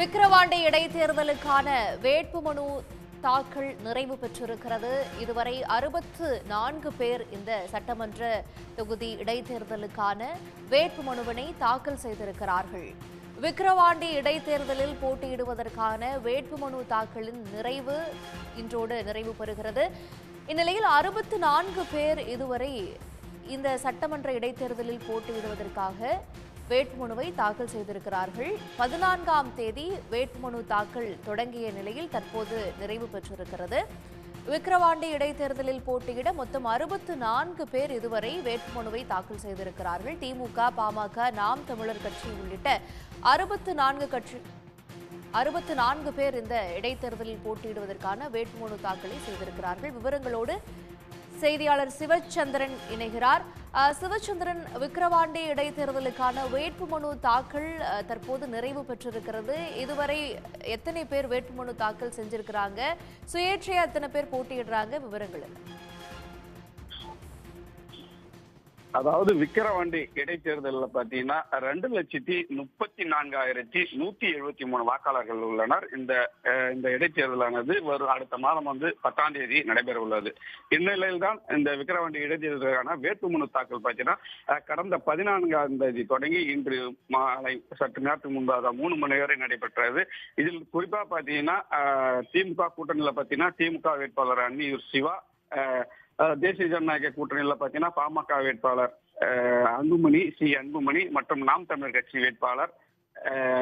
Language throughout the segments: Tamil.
விக்கிரவாண்டி இடைத்தேர்தலுக்கான வேட்புமனு தாக்கல் நிறைவு பெற்றிருக்கிறது. இதுவரை 64 பேர் இந்த சட்டமன்ற தொகுதி இடைத்தேர்தலுக்கான வேட்புமனுவினை தாக்கல் செய்திருக்கிறார்கள். விக்கிரவாண்டி இடைத்தேர்தலில் போட்டியிடுவதற்கான வேட்புமனு தாக்கலின் இன்றோடு நிறைவு பெறுகிறது. இந்நிலையில் 64 பேர் இதுவரை இந்த சட்டமன்ற இடைத்தேர்தலில் போட்டியிடுவதற்காக வேட்புமனுவை தாக்கல் செய்திருக்கிறார்கள். 14ஆம் தேதி வேட்புமனு தாக்கல் தொடங்கிய நிலையில் தற்போது நிறைவு பெற்றிருக்கிறது. விக்கிரவாண்டி இடைத்தேர்தலில் போட்டியிட மொத்தம் 64 பேர் இதுவரை வேட்புமனுவை தாக்கல் செய்திருக்கிறார்கள். திமுக, பாமக, நாம் தமிழர் கட்சி உள்ளிட்ட 64 பேர் இந்த இடைத்தேர்தலில் போட்டியிடுவதற்கான வேட்புமனு தாக்கலை செய்திருக்கிறார்கள். விவரங்களோடு செய்தியாளர் சிவச்சந்திரன் இணைகிறார். சிவச்சந்திரன், விக்கிரவாண்டி இடைத்தேர்தலுக்கான வேட்புமனு தாக்கல் தற்போது நிறைவு பெற்றிருக்கிறது. இதுவரை எத்தனை பேர் வேட்புமனு தாக்கல் செஞ்சிருக்கிறாங்க? சுயேட்சையா எத்தனை பேர் போட்டியிடுறாங்க? விவரங்கள் என்ன? அதாவது விக்கிரவாண்டி இடைத்தேர்தலில் பார்த்தீங்கன்னா 2,34,173 வாக்காளர்கள் உள்ளனர். இந்த இடைத்தேர்தலானது வரும் அடுத்த மாதம் 10ஆம் தேதி நடைபெற உள்ளது. இந்நிலையில் தான் இந்த விக்கிரவாண்டி இடைத்தேர்தலுக்கான வேட்புமனு தாக்கல் பார்த்தீங்கன்னா கடந்த 14ஆம் தேதி தொடங்கி இன்று மாலை சற்று நேரத்துக்கு முன்பாக 3 மணி வரை நடைபெற்றது. இதில் குறிப்பாக பார்த்தீங்கன்னா திமுக கூட்டணியில் பார்த்தீங்கன்னா திமுக வேட்பாளர் அன்னியூர் சிவா, தேசிய ஜனநாயக கூட்டணியில் பார்த்தீங்கன்னா பாமக வேட்பாளர் அன்புமணி மற்றும் நாம் தமிழர் கட்சி வேட்பாளர்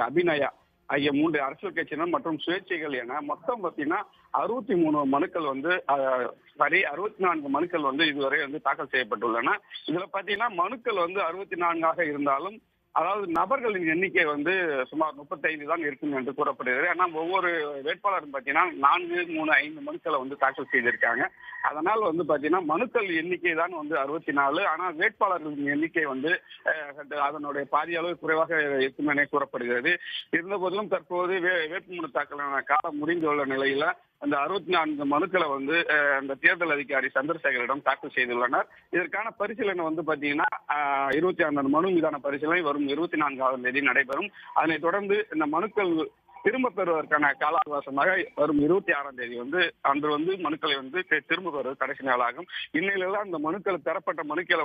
அபிநயா ஆகிய 3 அரசியல் கட்சியினர் மற்றும் சுயேட்சைகள் என மொத்தம் பார்த்தீங்கன்னா 63 மனுக்கள் 64 மனுக்கள் இதுவரை தாக்கல் செய்யப்பட்டுள்ளன. இதுல பார்த்தீங்கன்னா மனுக்கள் 64ஆக இருந்தாலும் அதாவது நபர்களின் எண்ணிக்கை சுமார் 35 தான் இருக்கும் என்று கூறப்படுகிறது. ஆனால் ஒவ்வொரு வேட்பாளரும் பார்த்தீங்கன்னா 4, 3, 5 மனுக்களை தாக்கல் செய்திருக்காங்க. அதனால் பார்த்தீங்கன்னா மனுக்கள் எண்ணிக்கை தான் 64. ஆனால் வேட்பாளர்களின் எண்ணிக்கை அதனுடைய பாதி அளவு குறைவாக இருக்கும் என கூறப்படுகிறது. இருந்த போதிலும் தற்போது வேட்புமனு தாக்கலான காலம் முடிந்துள்ள நிலையில அந்த 64 மனுக்களை அந்த தேர்தல் அதிகாரி சந்திரசேகரிடம் தாக்கல் செய்துள்ளனர். இதற்கான பரிசீலனை பார்த்தீங்கன்னா 26 மனு மீதான பரிசீலனை வரும் 24ஆம் தேதி நடைபெறும். அதனைத் தொடர்ந்து இந்த மனுக்கள் திரும்ப பெறுவதற்கான கால அவகாசமாக வரும் 26ஆம் தேதி அன்று மனுக்களை திரும்ப பெறுவது கடைசி நாளாகும். இந்நிலையில அந்த மனுக்கள் பெறப்பட்ட மனுக்களை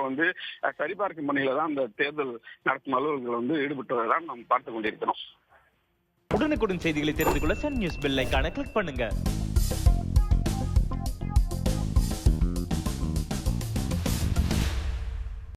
சரிபார்க்கும் பணியில தான் அந்த தேர்தல் நடத்தும் அலுவலர்கள் ஈடுபட்டு வருவதாக நாம் பார்த்துக் கொண்டிருக்கிறோம். உடனுக்குடன் செய்திகளை தெரிந்து கொள்ள சன் நியூஸ் பெல் ஐகானை கிளிக் பண்ணுங்க.